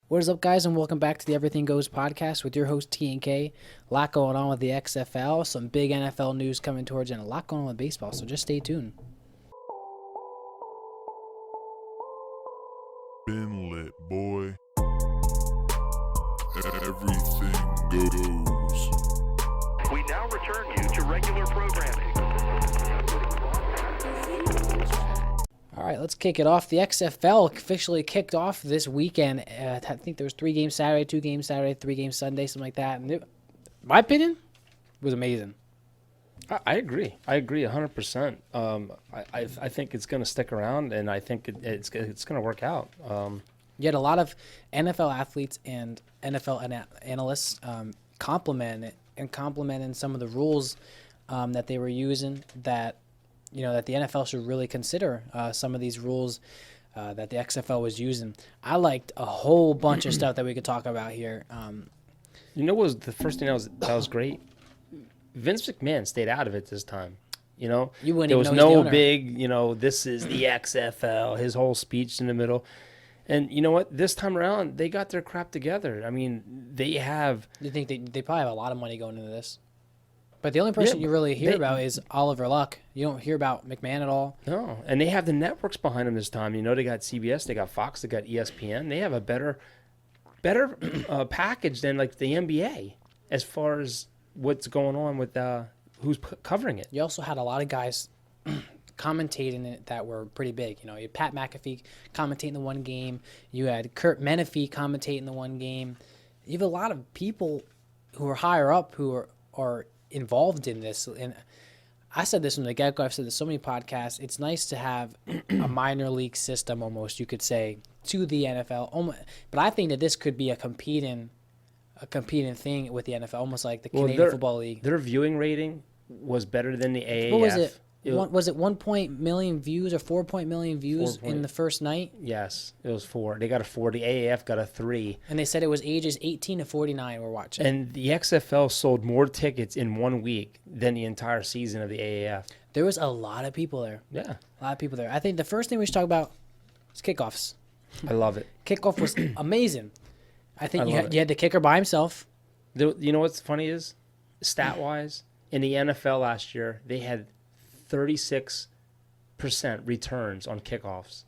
What is up, guys, and welcome back to the Everything Goes podcast with your host, T and K. A lot going on with the XFL, some big NFL news coming towards you, and a lot going on with baseball, so just stay tuned. Been lit, boy. Everything goes. We now return you to regular programming. All right, let's kick it off. The XFL officially kicked off this weekend. I think there was 3 games Saturday, 2 games Saturday, 3 games Sunday, something like that. And my opinion, it was amazing. I agree. I agree 100%. I think it's going to stick around, and I think it's going to work out. You had a lot of NFL athletes and NFL analysts complimenting some of the rules that they were using that the NFL should really consider some of these rules that the XFL was using. I liked a whole bunch of stuff that we could talk about here. What was the first thing that was great? Vince McMahon stayed out of it this time. You wouldn't there even was know he's the no owner. big, this is the XFL, his whole speech in the middle. And you know what? This time around, they got their crap together. I mean, they have... You think they probably have a lot of money going into this? But the only person you really hear about is Oliver Luck. You don't hear about McMahon at all. No, and they have the networks behind them this time. They got CBS, they got Fox, they got ESPN. They have a better package than like the NBA as far as what's going on with who's covering it. You also had a lot of guys commentating it that were pretty big. You had Pat McAfee commentating the one game. You had Kurt Menefee commentating the one game. You have a lot of people who are higher up who are involved in this. And I said this from the get-go. I've said this so many podcasts. It's nice to have a minor league system, almost, you could say, to the NFL. But I think that this could be a competing thing with the NFL, almost like the Canadian Football League. Their viewing rating was better than the AAF. What was it? Was it 1 million views or 4 million views in the first night? Yes, it was 4. They got a 4. The AAF got a 3. And they said it was ages 18 to 49 were watching. And the XFL sold more tickets in 1 week than the entire season of the AAF. There was a lot of people there. Yeah. A lot of people there. I think the first thing we should talk about is kickoffs. I love it. Kickoff was amazing. I think you love had the kicker by himself. You know what's funny is, stat-wise, in the NFL last year, they had 36% returns on kickoffs.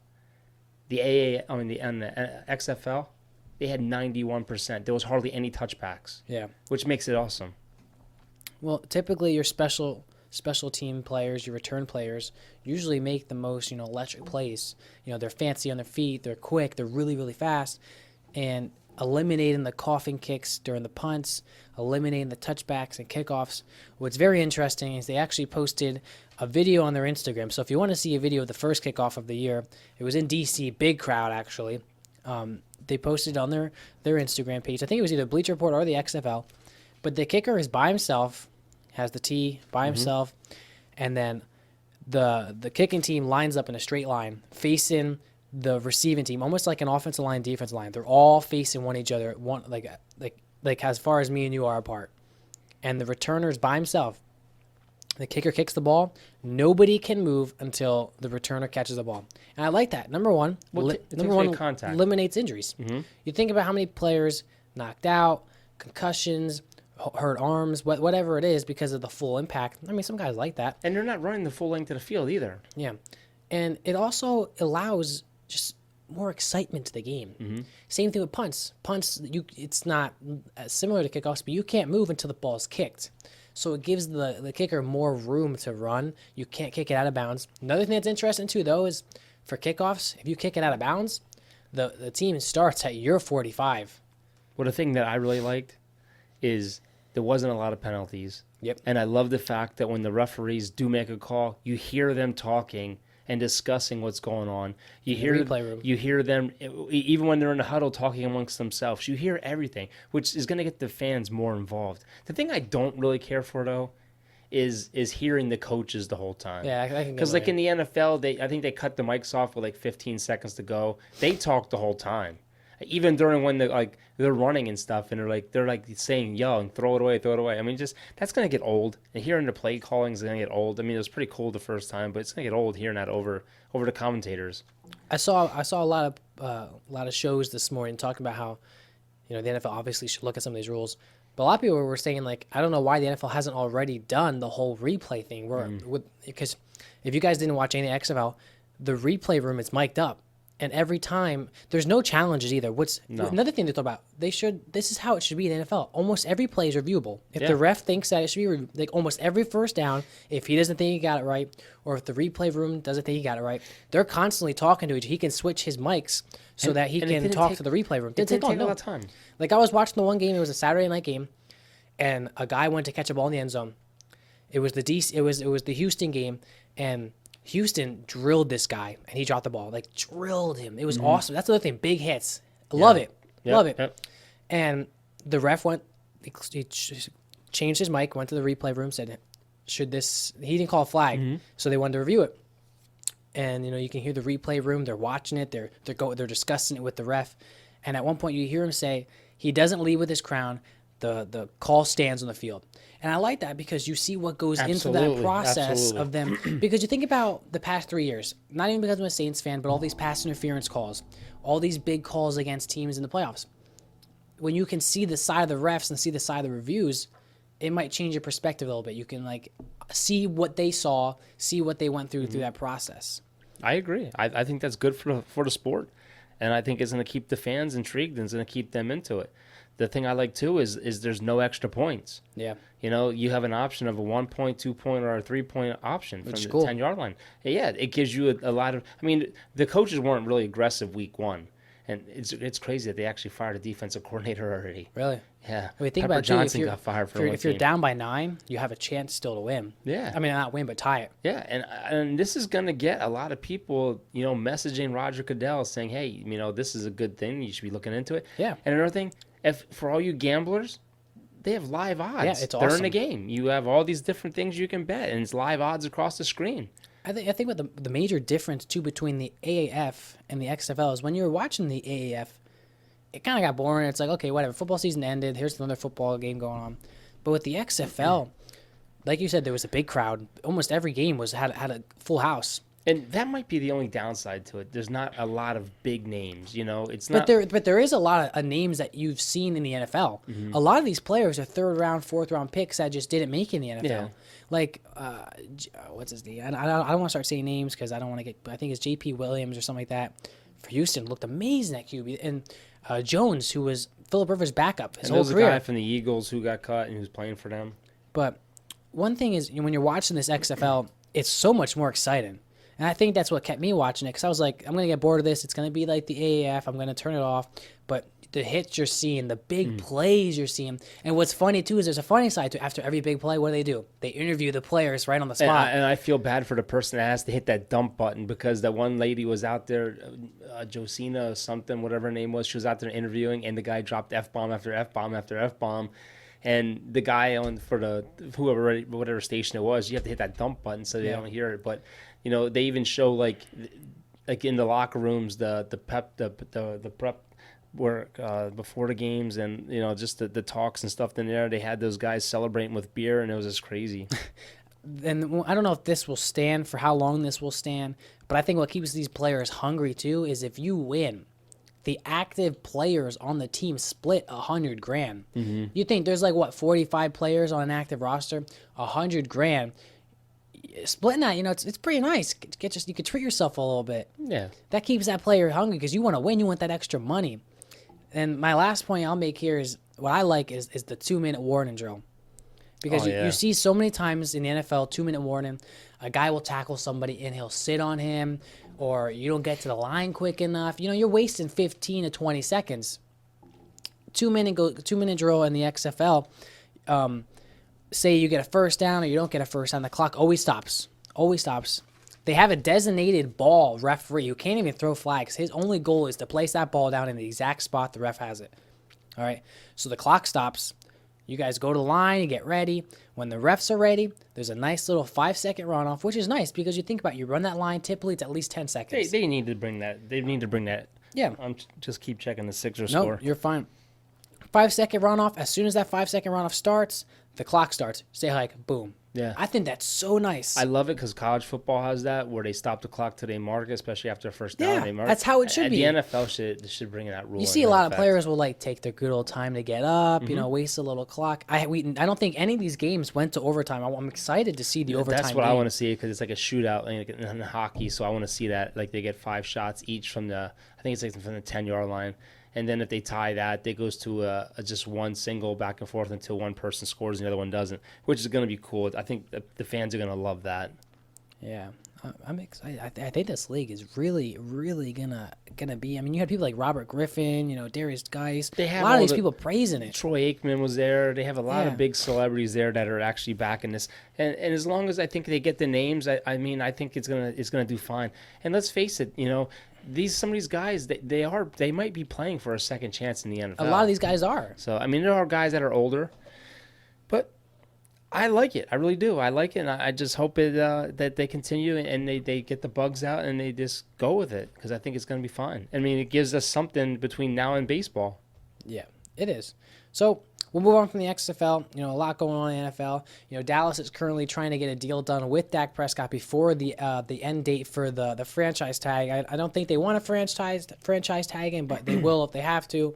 The XFL, they had 91%. There was hardly any touchbacks. Yeah. Which makes it awesome. Well, typically your special team players, your return players, usually make the most, electric plays. They're fancy on their feet, they're quick, they're really, really fast. And eliminating the coughing kicks during the punts, eliminating the touchbacks and kickoffs. What's very interesting is they actually posted a video on their Instagram. So if you want to see a video of the first kickoff of the year, it was in D.C., big crowd actually. They posted on their Instagram page. I think it was either Bleacher Report or the XFL. But the kicker is by himself, has the tee by himself, and then the kicking team lines up in a straight line facing the receiving team, almost like an offensive line, defensive line. They're all facing each other, like as far as me and you are apart. And the returner's by himself. The kicker kicks the ball. Nobody can move until the returner catches the ball. And I like that. Number one, Contact. eliminates injuries. Mm-hmm. You think about how many players knocked out, concussions, hurt arms, whatever it is, because of the full impact. I mean, some guys like that. And they're not running the full length of the field either. Yeah. And it also allows just more excitement to the game. Mm-hmm. Same thing with punts. Punts, it's not similar to kickoffs, but you can't move until the ball's kicked. So it gives the kicker more room to run. You can't kick it out of bounds. Another thing that's interesting, too, though, is for kickoffs, if you kick it out of bounds, the team starts at your 45. Well, the thing that I really liked is there wasn't a lot of penalties. Yep. And I love the fact that when the referees do make a call, you hear them talking and discussing what's going on. You hear them, even when they're in the huddle talking amongst themselves. You hear everything, which is going to get the fans more involved. The thing I don't really care for, though, is hearing the coaches the whole time. Yeah, I can. Because like in the NFL, I think they cut the mics off with like 15 seconds to go. They talk the whole time. Even during when they're running and stuff, and they're saying yelling, throw it away, throw it away. I mean, just that's gonna get old. And hearing the play calling is gonna get old. I mean, it was pretty cool the first time, but it's gonna get old hearing that over the commentators. I saw a lot of shows this morning talking about how, the NFL obviously should look at some of these rules. But a lot of people were saying, like, I don't know why the NFL hasn't already done the whole replay thing. Because if you guys didn't watch any XFL, the replay room is mic'd up. And every time, there's no challenges either. Another thing to talk about, this is how it should be in the NFL. Almost every play is reviewable. If the ref thinks that it should be, like almost every first down, if he doesn't think he got it right, or if the replay room doesn't think he got it right, they're constantly talking to each other. He can switch his mics so that he can talk to the replay room. It didn't take a lot of time. Like, I was watching the one game, it was a Saturday night game, and a guy went to catch a ball in the end zone. It was the Houston game, and Houston drilled this guy, and he dropped the ball. Like, drilled him. It was awesome. That's the other thing. Big hits. Love it. Love it. Yep. And the ref he changed his mic, went to the replay room, said, he didn't call a flag, so they wanted to review it. And, you can hear the replay room. They're watching it. They're discussing it with the ref. And at one point, you hear him say, he doesn't leave with his crown. The call stands on the field. And I like that because you see what goes into that process of them. Because you think about the past 3 years, not even because I'm a Saints fan, but all these pass interference calls, all these big calls against teams in the playoffs. When you can see the side of the refs and see the side of the reviews, it might change your perspective a little bit. You can see what they saw, see what they went through that process. I agree. I think that's good for the sport. And I think it's going to keep the fans intrigued and it's going to keep them into it. The thing I like, too, is there's no extra points. Yeah. You have an option of a 1-point, 2-point, or a 3-point option from the 10-yard line. Yeah, it gives you a lot of – I mean, the coaches weren't really aggressive week one. And it's crazy that they actually fired a defensive coordinator already. Really? Yeah. I mean, think Pepper about Johnson got fired for if you're down by 9, you have a chance still to win. Yeah. I mean, not win, but tie it. Yeah, and this is going to get a lot of people, messaging Roger Goodell saying, hey, this is a good thing. You should be looking into it. Yeah. And another thing, for all you gamblers, they have live odds. Yeah, it's awesome. They're in the game. You have all these different things you can bet, and it's live odds across the screen. I think what the major difference, too, between the AAF and the XFL is when you're watching the AAF, it kind of got boring. It's like, okay, whatever. Football season ended. Here's another football game going on. But with the XFL, like you said, there was a big crowd. Almost every game had a full house. And that might be the only downside to it. There's not a lot of big names, It's not. But there is a lot of names that you've seen in the NFL. Mm-hmm. A lot of these players are 3rd round, 4th round picks that just didn't make it in the NFL. Yeah. Like, what's his name? I don't want to start saying names because I don't want to get. I think it's J.P. Williams or something like that. For Houston, looked amazing at QB. And Jones, who was Phillip Rivers' backup his whole career. There was a guy from the Eagles who got cut and he was playing for them. But one thing is, when you're watching this XFL, it's so much more exciting. And I think that's what kept me watching it because I was like, I'm going to get bored of this. It's going to be like the AAF. I'm going to turn it off. But the hits you're seeing, the big plays you're seeing. And what's funny, too, is there's a funny side to it. After every big play, what do? They interview the players right on the spot. And I feel bad for the person that has to hit that dump button because that one lady was out there, Josina or something, whatever her name was. She was out there interviewing, and the guy dropped F-bomb after F-bomb after F-bomb. And the guy for the whatever station it was, you have to hit that dump button so they don't hear it. But they even show like in the locker rooms the prep work before the games and just the talks and stuff in there. They had those guys celebrating with beer, and it was just crazy. And I don't know if this will stand for how long this will stand, but I think what keeps these players hungry too is if you win. The active players on the team split $100,000. Mm-hmm. You think there's 45 players on an active roster, $100,000. Splitting that, it's pretty nice. You could treat yourself a little bit. Yeah, that keeps that player hungry because you want to win. You want that extra money. And my last point I'll make here is what I like is the 2-minute warning drill, because you see so many times in the NFL 2-minute warning, a guy will tackle somebody and he'll sit on him. Or you don't get to the line quick enough. You're wasting 15 to 20 seconds. 2-minute drill in the XFL. Say you get a first down or you don't get a first down, the clock always stops. Always stops. They have a designated ball referee who can't even throw flags. His only goal is to place that ball down in the exact spot the ref has it. All right. So the clock stops. You guys go to the line, you get ready. When the refs are ready, there's a nice little 5-second runoff, which is nice because you think about it, you run that line, typically it's at least 10 seconds. They need to bring that. They need to bring that Yeah. Just keep checking the Sixers No, score. you're fine. 5-second runoff. As soon as that 5-second runoff starts, the clock starts. Stay like boom. Yeah. I think that's so nice. I love it because college football has that where they stop the clock till they mark it, especially after a first down. Yeah, They mark. that's how it should be. The NFL should bring that rule. You see a lot of players will like take their good old time to get up, Mm-hmm. waste a little clock. I don't think any of these games went to overtime. I'm excited to see the overtime. That's what game. I want to see because it's like a shootout like in hockey. So I want to see that like they get 5 shots each from I think it's like from the 10-yard line. And then if they tie that, it goes to just one single back and forth until one person scores and the other one doesn't, which is going to be cool. I think the fans are going to love that. Yeah, I'm excited. I think this league is really, really gonna be. I mean, you had people like Robert Griffin, Darius Geis. They have a lot of all these people praising it. Troy Aikman was there. They have a lot Yeah. of big celebrities there that are actually backing this. And as long as I think they get the names, I think it's gonna do fine. And let's face it, some of these guys they might be playing for a second chance in the NFL. A lot of these guys are. So I mean, there are guys that are older, but I like it. I really do. I like it, and I just hope that they continue and they get the bugs out and they just go with it because I think it's going to be fine. I mean, it gives us something between now and baseball. Yeah, it is. So we'll move on from the XFL. A lot going on in the NFL. Dallas is currently trying to get a deal done with Dak Prescott before the end date for the franchise tag. I don't think they want to franchise tag him, but they will if they have to.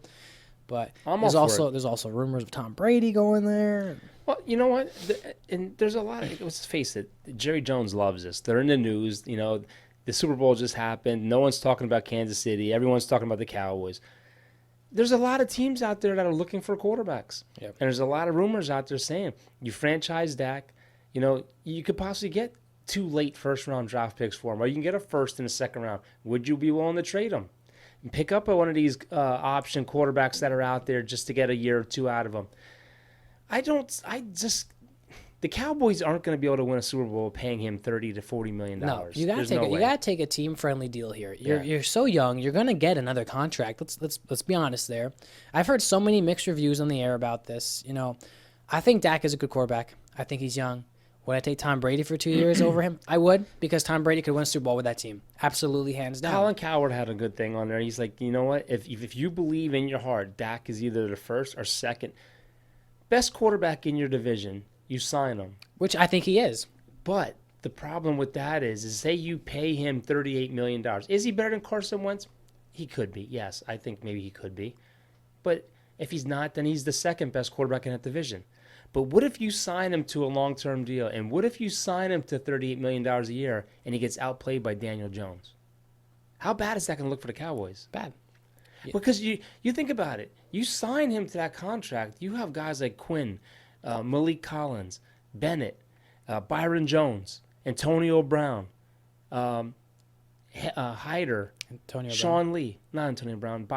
But there's also rumors of Tom Brady going there. Well, you know what? And there's a lot of, let's face it, Jerry Jones loves this. They're in the news. The Super Bowl just happened. No one's talking about Kansas City. Everyone's talking about the Cowboys. There's a lot of teams out there that are looking for quarterbacks. Yep. And there's a lot of rumors out there saying you franchise Dak, you could possibly get 2 late first-round draft picks for him, or you can get a first in the second round. Would you be willing to trade him? And pick up one of these option quarterbacks that are out there just to get a year or 2 out of them. The Cowboys aren't going to be able to win a Super Bowl paying him $30 to $40 million. No, you gotta take a team friendly deal here. You're so young. You're gonna get another contract. Let's be honest there. I've heard so many mixed reviews on the air about this. I think Dak is a good quarterback. I think he's young. Would I take Tom Brady for 2 years over him? I would, because Tom Brady could win a Super Bowl with that team. Absolutely, hands down. Colin Cowherd had a good thing on there. He's like, you know what? If you believe in your heart, Dak is either the first or second best quarterback in your division, you sign him. Which I think he is. But the problem with that is say you pay him $38 million. Is he better than Carson Wentz? He could be. Yes, I think maybe he could be. But if he's not, then he's the second best quarterback in that division. But what if you sign him to a long-term deal? And what if you sign him to $38 million a year and he gets outplayed by Daniel Jones? How bad is that going to look for the Cowboys? Bad. Yeah. Because you think about it. You sign him to that contract. You have guys like Quinn, Malik Collins, Bennett, Byron Jones, Antonio Brown, Hyder, Sean Lee. Not Antonio Brown,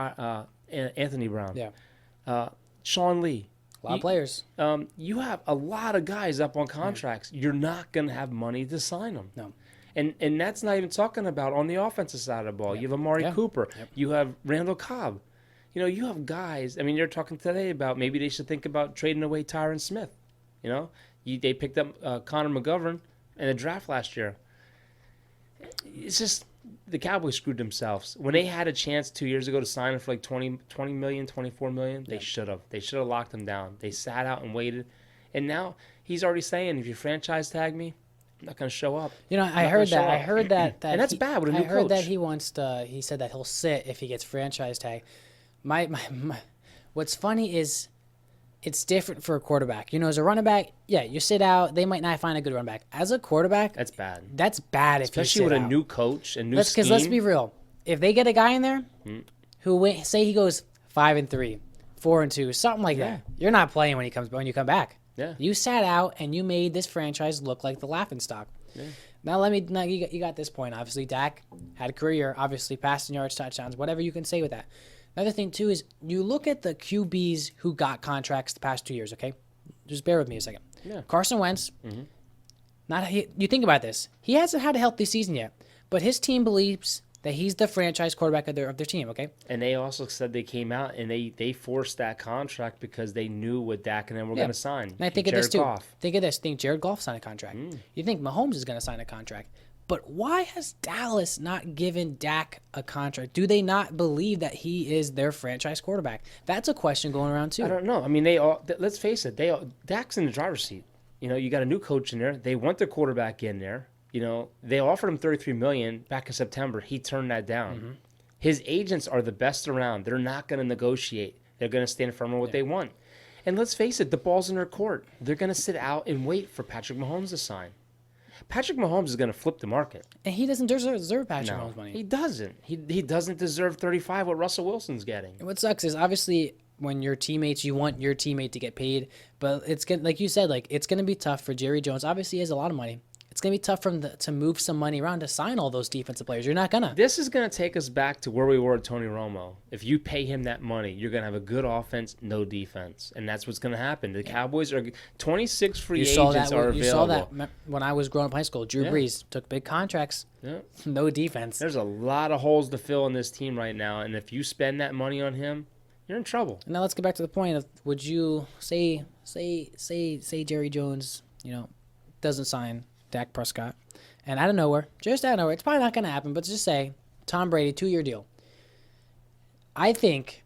Anthony Brown. Yeah. Sean Lee. A lot of players. You have a lot of guys up on contracts. You're not going to have money to sign them. No. And that's not even talking about on the offensive side of the ball. Yep. You have Amari Cooper. Yep. You have Randall Cobb. You have guys. I mean, you're talking today about maybe they should think about trading away Tyron Smith. They picked up Connor McGovern in the draft last year. It's just the Cowboys screwed themselves. When they had a chance 2 years ago to sign him for like $20 million, $24 million, they should have. They should have locked him down. They sat out and waited. And now he's already saying, if you franchise tag me, I'm not going to show up. I heard that. And that's bad with a new coach. I heard that he said that he'll sit if he gets franchise tag. My what's funny is it's different for a quarterback. As a running back, yeah, you sit out. They might not find a good running back. As a quarterback, that's bad. That's bad if especially you sit with out. A new coach and new scheme. Because let's be real. If they get a guy in there who say he goes 5-3, 4-2, something like that, you're not playing when you come back. Yeah. You sat out and you made this franchise look like the laughingstock. Yeah. Now you got this point. Obviously, Dak had a career. Obviously, passing yards, touchdowns, whatever you can say with that. Another thing, too, is you look at the QBs who got contracts the past 2 years, okay? Just bear with me a second. Yeah. Carson Wentz, you think about this. He hasn't had a healthy season yet, but his team believes that he's the franchise quarterback of their team, okay? And they also said they came out and they forced that contract because they knew what Dak and them were going to sign. And I think of this, too. Think of this. Think Jared Goff signed a contract. You think Mahomes is going to sign a contract. But why has Dallas not given Dak a contract? Do they not believe that he is their franchise quarterback? That's a question going around too. I don't know. I mean, let's face it. Dak's in the driver's seat. You got a new coach in there. They want the quarterback in there. They offered him $33 million back in September. He turned that down. Mm-hmm. His agents are the best around. They're not going to negotiate. They're going to stand firm on what they want. And let's face it, the ball's in their court. They're going to sit out and wait for Patrick Mahomes to sign. Patrick Mahomes is going to flip the market. And he doesn't deserve Patrick Mahomes money. He doesn't. He doesn't deserve 35 what Russell Wilson's getting. And what sucks is obviously when you're teammates, you want your teammate to get paid. But it's gonna, like you said, it's going to be tough for Jerry Jones. Obviously, he has a lot of money. It's going to be tough for him to move some money around to sign all those defensive players. You're not going to. This is going to take us back to where we were with Tony Romo. If you pay him that money, you're going to have a good offense, no defense. And that's what's going to happen. The Cowboys are 26 free agents are available. You saw that when I was growing up in high school. Drew Brees took big contracts, no defense. There's a lot of holes to fill in this team right now. And if you spend that money on him, you're in trouble. Now let's get back to the point of, would you say Jerry Jones, doesn't sign Dak Prescott, and out of nowhere, it's probably not going to happen, but just say Tom Brady 2-year deal. I think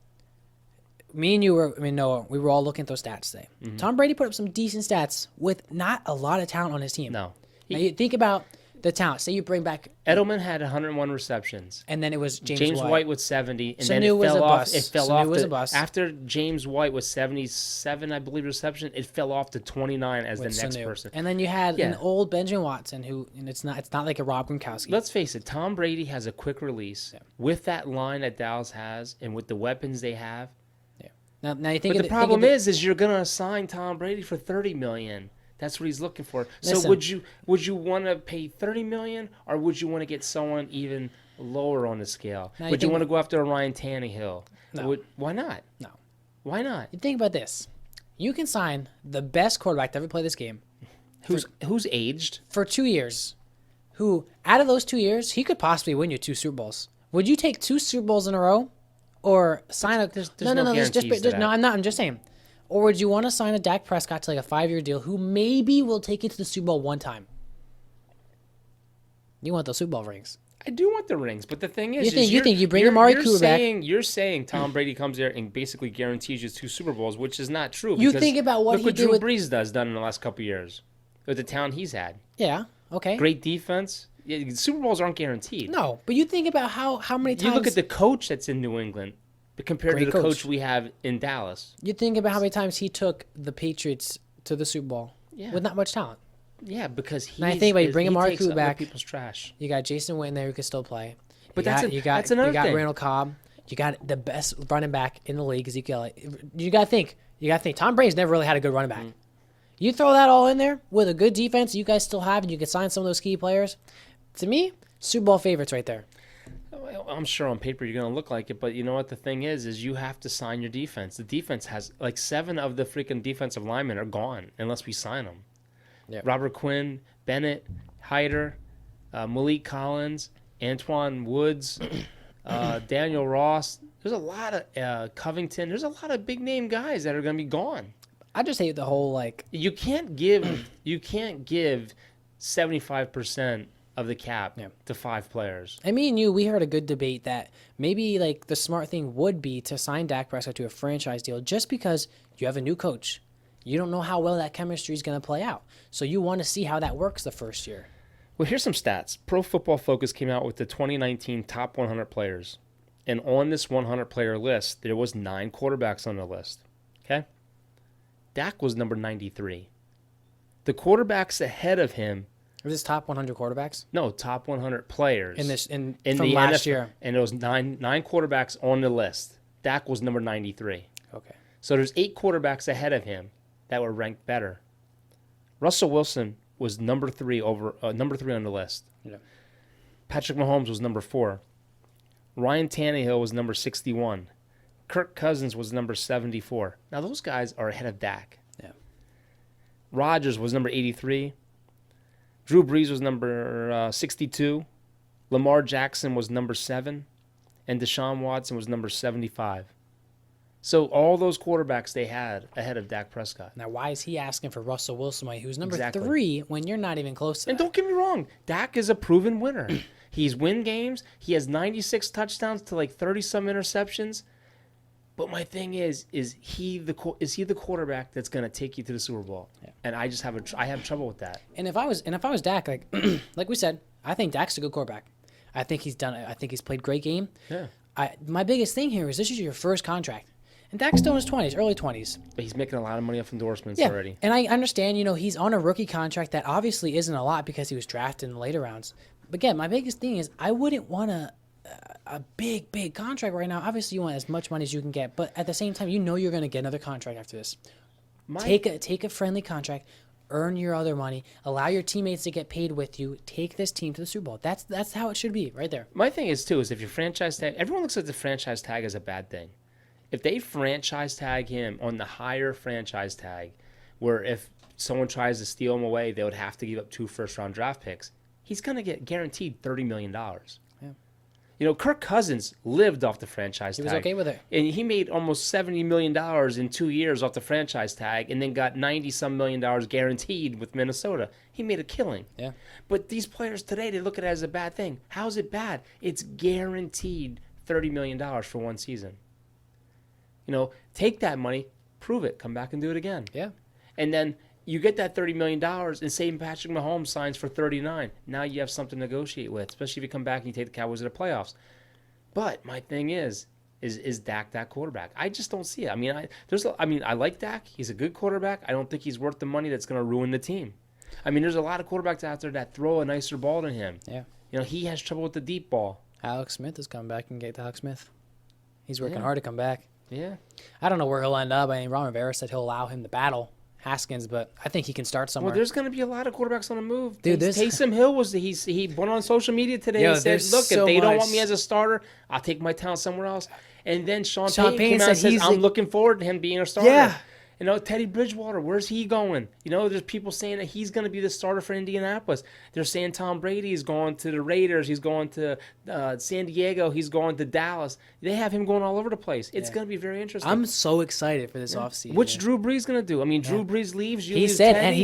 me and you Noah, we were all looking at those stats today. Mm-hmm. Tom Brady put up some decent stats with not a lot of talent on his team. No. Now you think about the talent. Say you bring back Edelman had 101 receptions, and then it was James White with 70, and Sanu then it fell off. It fell off. Was a bust. After James White was 77, I believe, reception. It fell off to 29 as the next person. And then you had an old Benjamin Watson, and it's not like a Rob Gronkowski. Let's face it. Tom Brady has a quick release with that line that Dallas has, and with the weapons they have. Yeah. Now you think. But the problem is you're going to assign Tom Brady for $30 million. That's what he's looking for. Listen, so would you want to pay $30 million, or would you want to get someone even lower on the scale? Would you want to go after a Ryan Tannehill? No. Why not? No. Why not? You think about this. You can sign the best quarterback to ever play this game. Who's aged? For 2 years. Who, out of those 2 years, he could possibly win you 2 Super Bowls. Would you take 2 Super Bowls in a row? Or sign a... There's no guarantees to that. No, I'm not. I'm just saying. Or would you want to sign a Dak Prescott to like a 5-year deal who maybe will take you to the Super Bowl one time? You want those Super Bowl rings. I do want the rings, but the thing is... You think you bring Amari Cooper back... You're saying Tom Brady comes there and basically guarantees you 2 Super Bowls, which is not true. You think about what he did with... Drew Brees has done in the last couple of years with the talent he's had. Yeah, okay. Great defense. Yeah, Super Bowls aren't guaranteed. No, but you think about how many times... You look at the coach that's in New England compared to the coach we have in Dallas. You think about how many times he took the Patriots to the Super Bowl with not much talent. Yeah, because he. I think about you bring Amari Cooper back. People's trash. You got Jason Witten there who can still play. But that's another thing. Randall Cobb. You got the best running back in the league, Ezekiel. You got to think. Tom Brady's never really had a good running back. You throw that all in there with a good defense you guys still have, and you can sign some of those key players. To me, Super Bowl favorites right there. I'm sure on paper you're going to look like it, but you know what the thing is you have to sign your defense. The defense has, 7 of the freaking defensive linemen are gone unless we sign them. Yeah. Robert Quinn, Bennett, Hyder, Malik Collins, Antoine Woods, Daniel Ross. There's a lot of Covington. There's a lot of big-name guys that are going to be gone. I just hate the whole, You can't give 75% of the cap to 5 players. And me and you, we heard a good debate that maybe the smart thing would be to sign Dak Prescott to a franchise deal just because you have a new coach. You don't know how well that chemistry is going to play out. So you want to see how that works the first year. Well, here's some stats. Pro Football Focus came out with the 2019 top 100 players. And on this 100-player list, there was 9 quarterbacks on the list. Okay? Dak was number 93. The quarterbacks ahead of him... Was this top 100 quarterbacks? No, top 100 players. In from the last NFL, year. And there was nine quarterbacks on the list. Dak was number 93. Okay. So there's 8 quarterbacks ahead of him that were ranked better. Russell Wilson was number 3 on the list. Yeah. Patrick Mahomes was number 4. Ryan Tannehill was number 61. Kirk Cousins was number 74. Now those guys are ahead of Dak. Yeah. Rodgers was number 83. Drew Brees was number 62. Lamar Jackson was number 7. And Deshaun Watson was number 75. So all those quarterbacks they had ahead of Dak Prescott. Now, why is he asking for Russell Wilson, who's number Exactly. 3, when you're not even close to And that? don't get me wrong, Dak is a proven winner. He's win games. He has 96 touchdowns to like 30-some interceptions. But my thing is he the quarterback that's going to take you to the Super Bowl? Yeah. And I just have trouble with that. And if I was Dak, like we said, I think Dak's a good quarterback. I think he's played great game. Yeah. My biggest thing here is this is your first contract. And Dak's still in his 20s, early 20s. But he's making a lot of money off endorsements Yeah, already. and I understand, he's on a rookie contract that obviously isn't a lot because he was drafted in the later rounds. But again, my biggest thing is I wouldn't want a big contract right now. Obviously, you want as much money as you can get, but at the same time, you're going to get another contract after this. Take a friendly contract, earn your other money, allow your teammates to get paid with you, take this team to the Super Bowl. That's how it should be, right there. My thing is too is if your franchise tag, everyone looks at the franchise tag as a bad thing. If they franchise tag him on the higher franchise tag, where if someone tries to steal him away, they would have to give up 2 first-round draft picks. He's going to get guaranteed $30 million. Yeah. Kirk Cousins lived off the franchise tag. He was okay with it. And he made almost $70 million in 2 years off the franchise tag and then got $90-some million guaranteed with Minnesota. He made a killing. Yeah. But these players today, they look at it as a bad thing. How is it bad? It's guaranteed $30 million for one season. Take that money, prove it, come back and do it again. Yeah. And then you get that $30 million and say Patrick Mahomes signs for $39. Now you have something to negotiate with, especially if you come back and you take the Cowboys to the playoffs. But my thing is Dak that quarterback? I just don't see it. I like Dak. He's a good quarterback. I don't think he's worth the money that's going to ruin the team. There's a lot of quarterbacks out there that throw a nicer ball than him. Yeah. He has trouble with the deep ball. Alex Smith is coming back and get Alex Smith. He's working hard to come back. Yeah. I don't know where he'll end up. Ron Rivera said he'll allow him to battle Haskins, but I think he can start somewhere. Well, there's going to be a lot of quarterbacks on the move. Dude, Taysom Hill he went on social media today and said, "Look, if they don't want me as a starter, I'll take my talent somewhere else." And then Sean Payton came out and said, "I'm looking forward to him being a starter." Yeah. Teddy Bridgewater, where's he going? There's people saying that he's going to be the starter for Indianapolis. They're saying Tom Brady is going to the Raiders. He's going to San Diego. He's going to Dallas. They have him going all over the place. It's going to be very interesting. I'm so excited for this offseason. What's Drew Brees going to do? Drew Brees leaves. He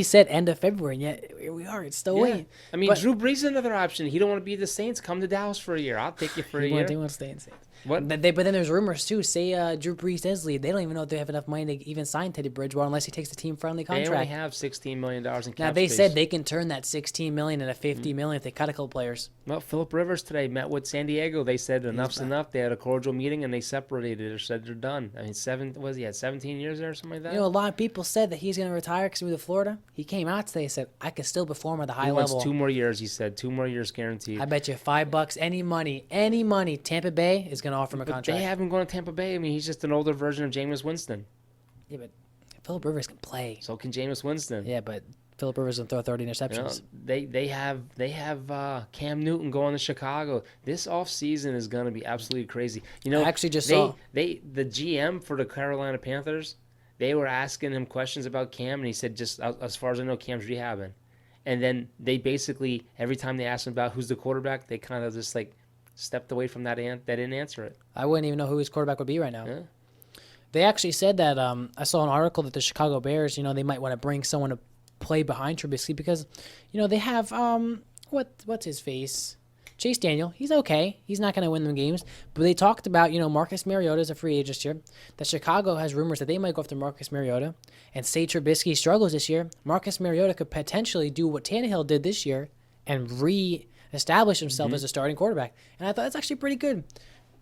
said end of February, and yet here we are. It's still waiting. Drew Brees is another option. He don't want to be the Saints. Come to Dallas for a year. I'll take you for a year. He wants to stay in Saints. What? But then there's rumors too. Say Drew Brees does leave. They don't even know if they have enough money to even sign Teddy Bridgewater unless he takes a team-friendly contract. They only have $16 million in cap Now they space. said they can turn that $16 million into $50 million if they cut a couple players. Well, Phillip Rivers today met with San Diego. They said enough's enough. They had a cordial meeting and they separated. They said they're done. He had 17 years there or something like that? A lot of people said that he's going to retire because he moved to Florida. He came out today and said, I can still perform at the high level. He wants 2 more years, he said. 2 more years guaranteed. I bet you $5, any money, Tampa Bay is going to offer him a contract. They have him going to Tampa Bay. He's just an older version of Jameis Winston. Yeah, but Phillip Rivers can play. So can Jameis Winston. Yeah, but Phillip Rivers can throw 30 interceptions. They have Cam Newton going to Chicago. This offseason is going to be absolutely crazy. I actually just saw the GM for the Carolina Panthers. They were asking him questions about Cam, and he said, just as far as I know, Cam's rehabbing. And then they basically, every time they asked him about who's the quarterback, they kind of just stepped away from that. They didn't answer it. I wouldn't even know who his quarterback would be right now. Yeah. They actually said that, I saw an article that the Chicago Bears, they might want to bring someone to play behind Trubisky because, they have, what's his face? Chase Daniel. He's okay. He's not going to win them games. But they talked about, Marcus Mariota is a free agent this year. That Chicago has rumors that they might go after Marcus Mariota. And say Trubisky struggles this year, Marcus Mariota could potentially do what Tannehill did this year and re-establish himself as a starting quarterback. And I thought that's actually pretty good.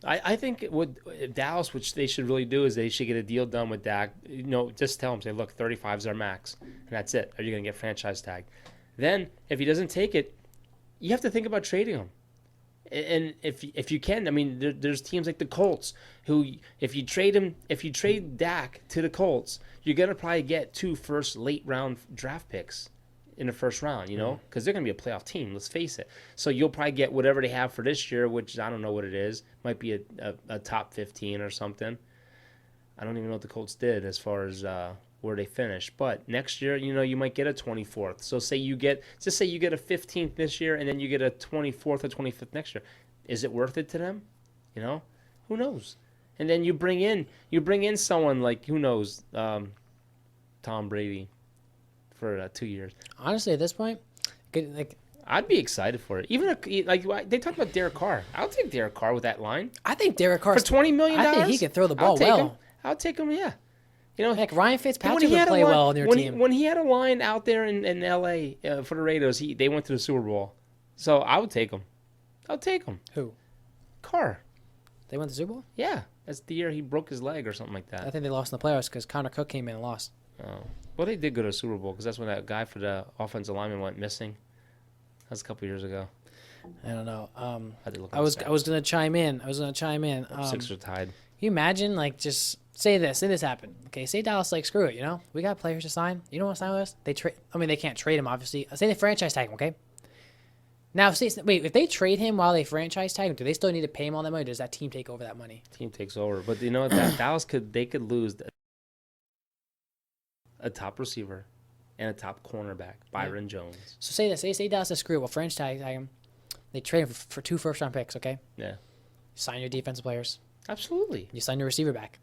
I think what Dallas, which they should really do, is they should get a deal done with Dak. Just tell him, say, look, 35 is our max, and that's it. Are you going to get franchise tag? Then, if he doesn't take it, you have to think about trading him. And if you can, there's teams like the Colts who, if you trade Dak to the Colts, you're going to probably get 2 first late round draft picks in the first round, because they're going to be a playoff team, let's face it. So you'll probably get whatever they have for this year, which I don't know what it is. Might be a top 15 or something. I don't even know what the Colts did as far as where they finished. But next year, you might get a 24th. So say you get a 15th this year and then you get a 24th or 25th next year. Is it worth it to them? Who knows? And then you bring in someone like, who knows, Tom Brady for 2 years. Honestly, at this point, I'd be excited for it. Even like they talk about Derek Carr. I'll take Derek Carr with that line. I think Derek Carr for $20 million. I think he can throw the ball well. I'll take him. Yeah. You know, heck, Ryan Fitzpatrick would play well on your team. When he had a line out there in L.A. For the Raiders, they went to the Super Bowl. So I would take him. I'll take him. Who? Carr. They went to the Super Bowl? Yeah. That's the year he broke his leg or something like that. I think they lost in the playoffs because Connor Cook came in and lost. Oh. Well, they did go to the Super Bowl because that's when that guy for the offensive lineman went missing. That was a couple years ago. I don't know. I was gonna chime in. Sixers tied. Can you imagine, like, just say this happened? Okay, say Dallas, like, screw it. You know, we got players to sign. You don't want to sign with us? They can't trade him, obviously. Say they franchise tag him. Okay. Now, if they trade him while they franchise tag him, do they still need to pay him all that money? Or does that team take over that money? Team takes over, but you know what? Dallas could lose a top receiver and a top cornerback, Byron Jones. So say Dallas says screw it. Well, franchise tag him. They trade him for 2 first-round picks. Okay. Yeah. Sign your defensive players. Absolutely. You sign your receiver back,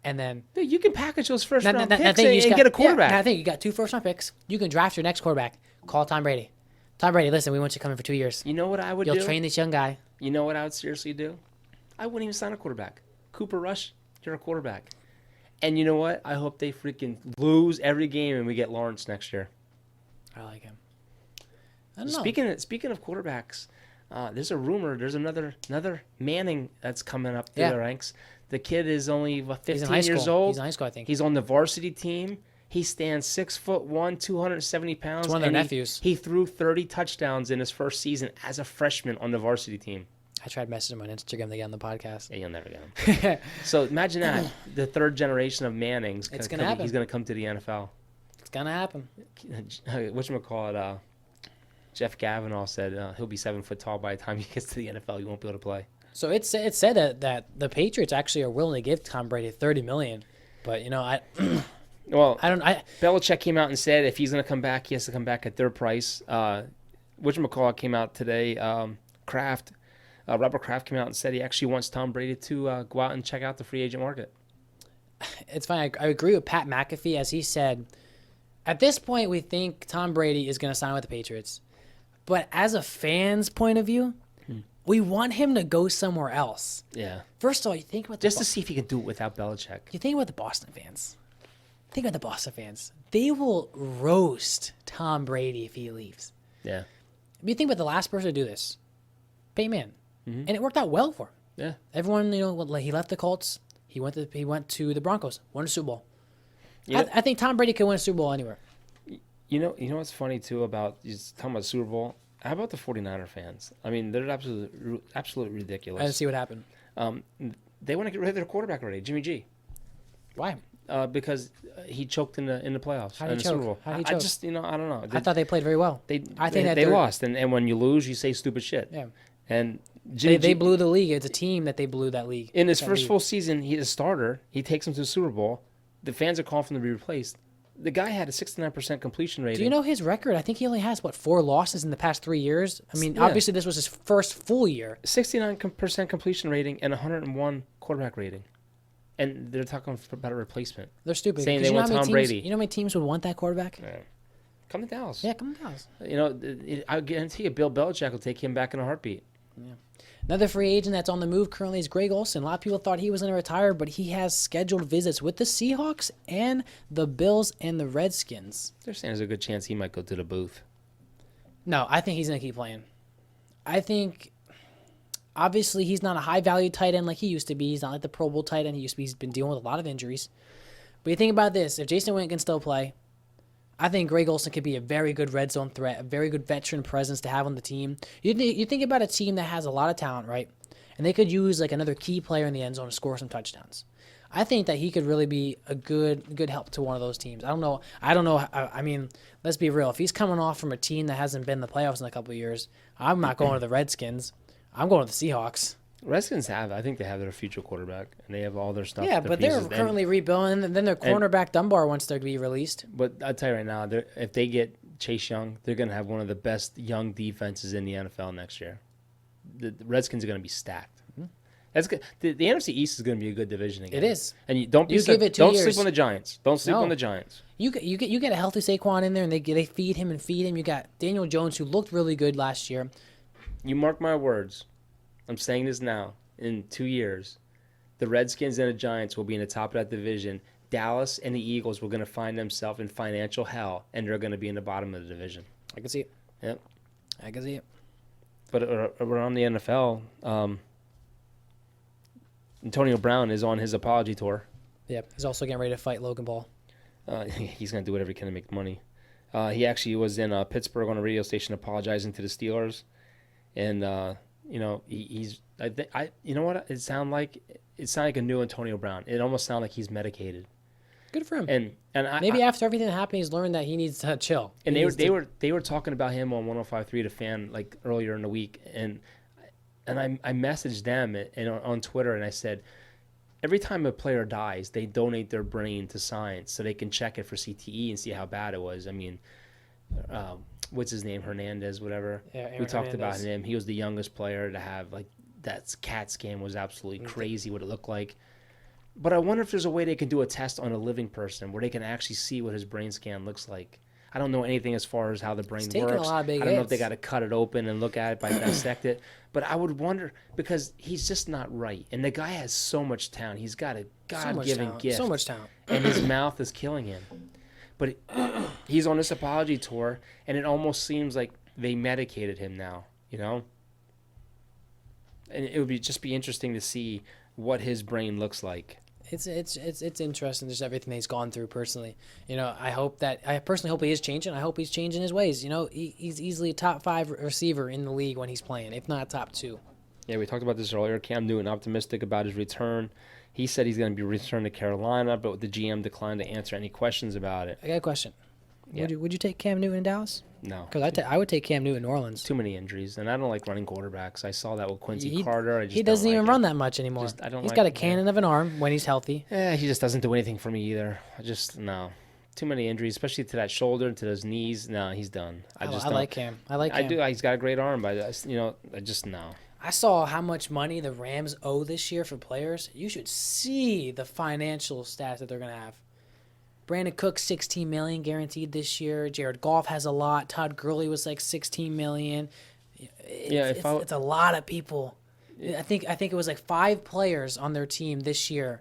and then you can package those first-round picks and get get a quarterback. I think you got 2 first-round picks. You can draft your next quarterback. Call Tom Brady. Tom Brady, listen, we want you to come in for 2 years. You know what I would do? You'll train this young guy. You know what I would seriously do? I wouldn't even sign a quarterback. Cooper Rush, you're a quarterback. And you know what? I hope they freaking lose every game and we get Lawrence next year. I like him. I don't know. Speaking of quarterbacks, there's a rumor. There's another Manning that's coming up through the ranks. The kid is only 15 years old. He's in high school, I think. He's on the varsity team. He stands 6'1", 270 pounds. It's one of their nephews. He threw 30 touchdowns in his first season as a freshman on the varsity team. I tried messaging him on Instagram to get on the podcast. Yeah, you'll never get him. So imagine that. The third generation of Mannings. It's going to happen. He's going to come to the NFL. It's going to happen. Whatchamacallit, Jeff Gavanaugh said he'll be 7 foot tall by the time he gets to the NFL. He won't be able to play. So it said that the Patriots actually are willing to give Tom Brady $30 million. But, you know, Belichick came out and said if he's going to come back, he has to come back at their price. Whatchamacallit came out today. Robert Kraft came out and said he actually wants Tom Brady to go out and check out the free agent market. It's fine. I agree with Pat McAfee, as he said, at this point we think Tom Brady is going to sign with the Patriots. But as a fan's point of view, we want him to go somewhere else. Yeah. First of all, you think about to see if he can do it without Belichick. You think about the Boston fans. They will roast Tom Brady if he leaves. Yeah. You think about the last person to do this, Peyton Manning, and it worked out well for him. Yeah. Everyone, he left the Colts. He went to the Broncos, won a Super Bowl. I think Tom Brady could win a Super Bowl anywhere. You know what's funny too about talking about Super Bowl? How about the 49er fans? I mean, they're absolutely ridiculous. I didn't see what happened. They want to get rid of their quarterback already, Jimmy G. Why? Because he choked in the playoffs. How did he choke? Super Bowl. How did he choke? I don't know. I thought they played very well. I think they lost, and when you lose, you say stupid shit. Yeah. And they blew the league. It's a team that they blew that league. In his first full season, he's a starter. He takes him to the Super Bowl. The fans are calling for him to be replaced. The guy had a 69% completion rating. Do you know his record? I think he only has, 4 losses in the past 3 years? I mean, obviously this was his first full year. 69% completion rating and 101 quarterback rating. And they're talking about a replacement. They're stupid. Saying they want Tom Brady. You know how many teams would want that quarterback? Yeah. Come to Dallas. Yeah, come to Dallas. I guarantee you Bill Belichick will take him back in a heartbeat. Yeah. Another free agent that's on the move currently is Greg Olsen. A lot of people thought he was going to retire, but he has scheduled visits with the Seahawks and the Bills and the Redskins. They're saying there's a good chance he might go to the booth. No, I think he's going to keep playing. I think, obviously, he's not a high-value tight end like he used to be. He's not like the Pro Bowl tight end he used to be. He's been dealing with a lot of injuries. But you think about this. If Jason Witten can still play, I think Greg Olsen could be a very good red zone threat, a very good veteran presence to have on the team. You think about a team that has a lot of talent, right? And they could use like another key player in the end zone to score some touchdowns. I think that he could really be a good help to one of those teams. I don't know. I mean, let's be real. If he's coming off from a team that hasn't been in the playoffs in a couple of years, I'm not going to the Redskins. I'm going to the Seahawks. Redskins I think they have their future quarterback, and they have all their stuff. Yeah, but they're currently rebuilding, and then their cornerback Dunbar wants to be released. But I'll tell you right now, if they get Chase Young, they're going to have one of the best young defenses in the NFL next year. The Redskins are going to be stacked. Mm-hmm. That's good. The NFC East is going to be a good division again. It is. And You give it 2 don't years. sleep on the Giants. Don't sleep No. on the Giants. You get a healthy Saquon in there, and they feed him and feed him. You got Daniel Jones, who looked really good last year. You mark my words. I'm saying this now. In 2 years, the Redskins and the Giants will be in the top of that division. Dallas and the Eagles were going to find themselves in financial hell, and they're going to be in the bottom of the division. I can see it. Yep. I can see it. But around the NFL, Antonio Brown is on his apology tour. Yeah, he's also getting ready to fight Logan Paul. He's going to do whatever he can to make money. He actually was in Pittsburgh on a radio station apologizing to the Steelers, and he's. You know what it sounded like? It sounded like a new Antonio Brown. It almost sounded like he's medicated. Good for him. And maybe after everything that happened, he's learned that he needs to chill. And they were talking about him on 105.3 The Fan like earlier in the week, and I messaged them on Twitter, and I said, every time a player dies, they donate their brain to science so they can check it for CTE and see how bad it was. I mean, what's his name? Hernandez, whatever. Yeah, we talked about Hernandez. him. He was the youngest player to have that CAT scan was absolutely crazy what it looked like. But I wonder if there's a way they can do a test on a living person where they can actually see what his brain scan looks like. I don't know anything as far as how the brain taking a works. lot of big I don't know if hits. they got to cut it open and look at it, dissect it. But I would wonder because he's just not right. And the guy has so much talent. He's got a God-given gift. So much talent. And his mouth is killing him. But he's on this apology tour, and it almost seems like they medicated him now, you know? And it would just be interesting to see what his brain looks like. It's interesting, just everything that he's gone through personally. I personally hope he is changing. I hope he's changing his ways. He's easily a top 5 receiver in the league when he's playing, if not top 2. Yeah, we talked about this earlier. Cam Newton optimistic about his return. He said he's going to be returned to Carolina, but the GM declined to answer any questions about it. I got a question. Yeah. Would you take Cam Newton in Dallas? No. Because I would take Cam Newton in New Orleans. Too many injuries, and I don't like running quarterbacks. I saw that with Quincy Carter. He doesn't even run that much anymore. He's got a cannon of an arm when he's healthy. Yeah, he just doesn't do anything for me either. No. Too many injuries, especially to that shoulder, to those knees. No, he's done. I like Cam. I do. He's got a great arm, but I just no. I saw how much money the Rams owe this year for players. You should see the financial stats that they're going to have. Brandon Cook, $16 million guaranteed this year. Jared Goff has a lot. Todd Gurley was like $16 million. It's a lot of people. I think it was like 5 players on their team this year.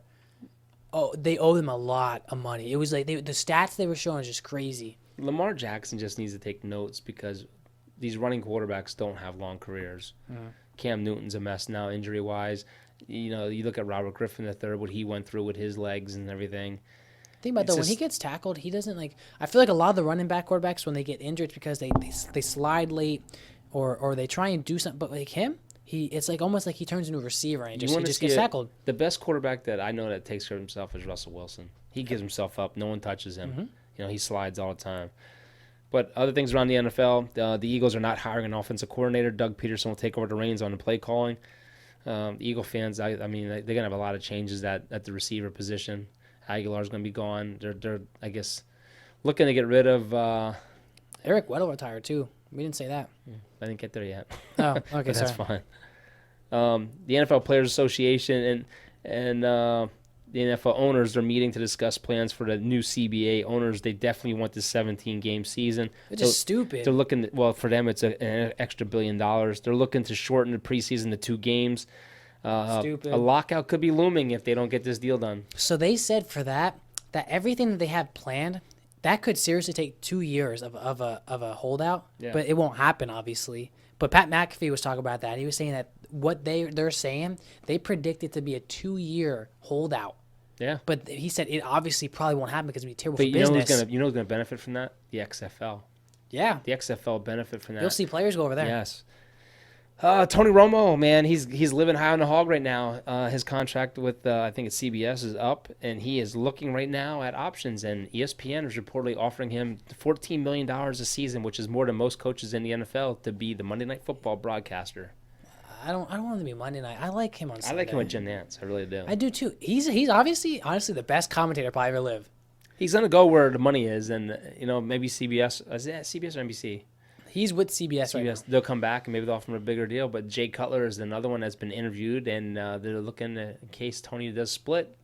Oh, they owe them a lot of money. It was like the stats they were showing is just crazy. Lamar Jackson just needs to take notes because these running quarterbacks don't have long careers. Cam Newton's a mess now, injury-wise. You look at Robert Griffin III, what he went through with his legs and everything. Think about when he gets tackled, he doesn't I feel like a lot of the running back quarterbacks when they get injured, it's because they slide late or they try and do something. But like him, it's like almost like he turns into a receiver and he just gets tackled. The best quarterback that I know that takes care of himself is Russell Wilson. He gives himself up. No one touches him. He slides all the time. But other things around the NFL, the Eagles are not hiring an offensive coordinator. Doug Peterson will take over the reins on the play calling. The Eagle fans, they're going to have a lot of changes at the receiver position. Aguilar's going to be gone. They're I guess looking to get rid of Eric Weddle retired too. We didn't say that. I didn't get there yet. Oh, okay, But sorry. that's fine. The NFL Players Association and the NFL owners are meeting to discuss plans for the new CBA. Owners, they definitely want this 17-game season. It's just stupid. They're looking. For them, it's an extra $1 billion. They're looking to shorten the preseason to 2 games. Stupid. A lockout could be looming if they don't get this deal done. So they said for that everything that they have planned, that could seriously take 2 years of a holdout. Yeah. But it won't happen, obviously. But Pat McAfee was talking about that. He was saying that what they're saying, they predict it to be a 2-year holdout. Yeah. But he said it obviously probably won't happen because it'd be terrible But for business. you know who's gonna benefit from that? The XFL. Yeah. The XFL benefit from that. You'll see players go over there. Yes. Tony Romo, man, he's living high on the hog right now. His contract with I think it's CBS is up, and he is looking right now at options. And ESPN is reportedly offering him $14 million a season, which is more than most coaches in the NFL, to be the Monday Night Football broadcaster. I don't want him to be Monday night. I like him on Sunday. I like him with Jim Nantz. I really do. I do too. He's honestly the best commentator probably ever lived. He's gonna go where the money is, and maybe CBS. Is that CBS or NBC? He's with CBS right now. They'll come back and maybe they'll offer him a bigger deal. But Jay Cutler is another one that's been interviewed, and they're looking at, in case Tony does split,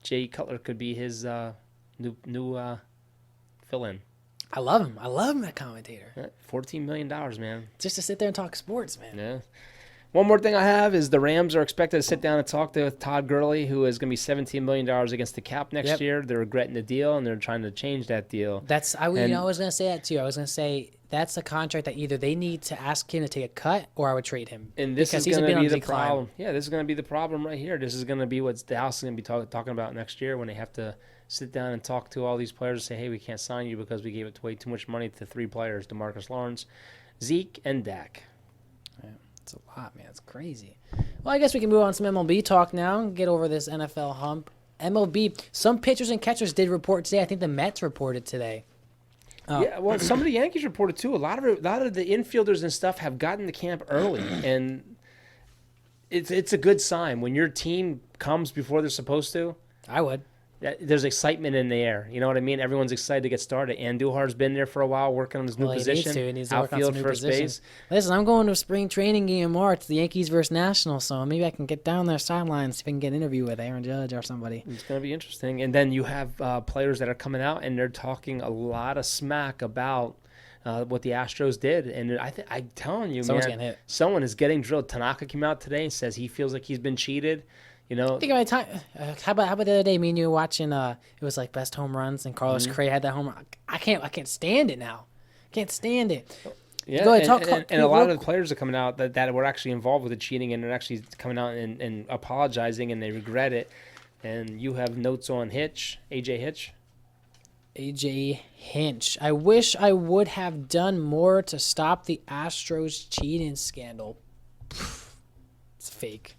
Jay Cutler could be his new fill-in. I love him. I love him, that commentator. $14 million, man. Just to sit there and talk sports, man. Yeah. One more thing I have is the Rams are expected to sit down and talk to Todd Gurley, who is going to be $17 million against the cap next year. They're regretting the deal, and they're trying to change that deal. I was going to say that too. I was going to say that's a contract that either they need to ask him to take a cut or I would trade him. And this is going to be the problem. Yeah, this is going to be the problem right here. This is going to be what Dallas is going to be talking about next year when they have to sit down and talk to all these players and say, hey, we can't sign you because we gave it way too much money to 3 players, DeMarcus Lawrence, Zeke, and Dak. Yeah, it's a lot, man. It's crazy. Well, I guess we can move on to some MLB talk now and get over this NFL hump. MLB, some pitchers and catchers did report today. I think the Mets reported today. Yeah, well, some of the Yankees reported too. A lot of the infielders and stuff have gotten to camp early, and it's a good sign when your team comes before they're supposed to. I would. There's excitement in the air. You know what I mean? Everyone's excited to get started. Andujar's been there for a while working on his new position. He needs to work on some new first positions. base. Listen, I'm going to a spring training game in March, the Yankees versus Nationals, so maybe I can get down their sidelines, see if I can get an interview with Aaron Judge or somebody. It's going to be interesting. And then you have players that are coming out, and they're talking a lot of smack about what the Astros did. And I'm telling you, Someone's getting hit. Someone is getting drilled. Tanaka came out today and says he feels like he's been cheated. You know, think about time. How about the other day? Me and you were watching. It was like best home runs, and Carlos Correa had that home run. I can't stand it now. Can't stand it. Yeah, go ahead, and a lot of the players are coming out that were actually involved with the cheating, and they're actually coming out and apologizing, and they regret it. And you have notes on AJ Hitch. AJ Hinch. I wish I would have done more to stop the Astros cheating scandal. It's fake.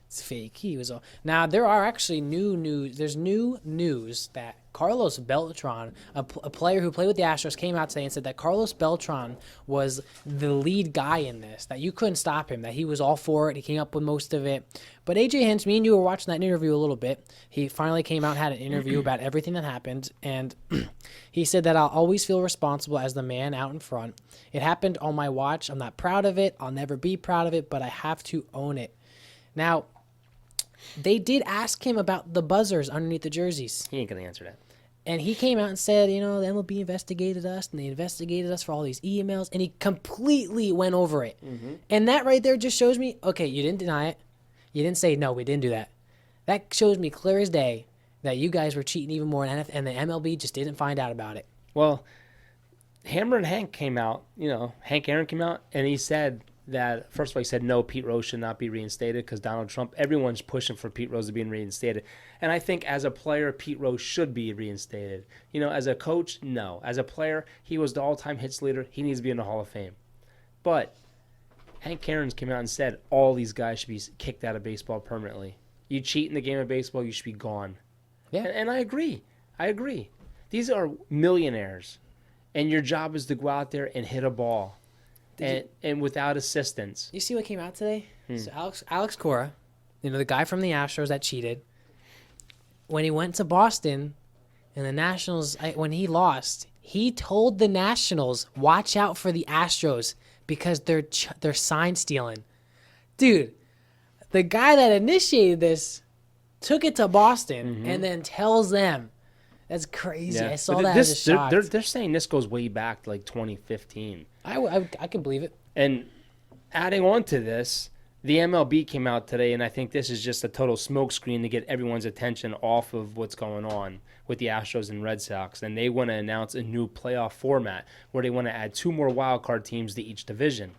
It's fake. He was all. Now there are actually new news. There's new news that Carlos Beltran, a player who played with the Astros, came out today and said that Carlos Beltran was the lead guy in this. That you couldn't stop him. That he was all for it. He came up with most of it. But AJ Hinch, me and you were watching that interview a little bit. He finally came out and had an interview about everything that happened, and he said that I'll always feel responsible as the man out in front. It happened on my watch. I'm not proud of it. I'll never be proud of it, but I have to own it. Now, they did ask him about the buzzers underneath the jerseys. He ain't going to answer that. And he came out and said, the MLB investigated us, and they investigated us for all these emails, and he completely went over it. Mm-hmm. And that right there just shows me, okay, you didn't deny it. You didn't say, no, we didn't do that. That shows me clear as day that you guys were cheating even more, and the MLB just didn't find out about it. Well, Hammer and Hank came out, Hank Aaron came out, and he said that, first of all, he said, no, Pete Rose should not be reinstated because Donald Trump, everyone's pushing for Pete Rose to be reinstated. And I think as a player, Pete Rose should be reinstated. As a coach, no. As a player, he was the all-time hits leader. He needs to be in the Hall of Fame. But Hank Aaron came out and said all these guys should be kicked out of baseball permanently. You cheat in the game of baseball, you should be gone. Yeah. And I agree. These are millionaires, and your job is to go out there and hit a ball. And without assistance. You see what came out today? So Alex Cora, the guy from the Astros that cheated, when he went to Boston and the Nationals, when he lost, he told the Nationals, watch out for the Astros because they're sign stealing. Dude, the guy that initiated this took it to Boston and then tells them. That's crazy. Yeah. I saw that as a shock. They're saying this goes way back to like 2015. I can believe it. And adding on to this, the MLB came out today, and I think this is just a total smokescreen to get everyone's attention off of what's going on with the Astros and Red Sox. And they want to announce a new playoff format where they want to add 2 more wild card teams to each division.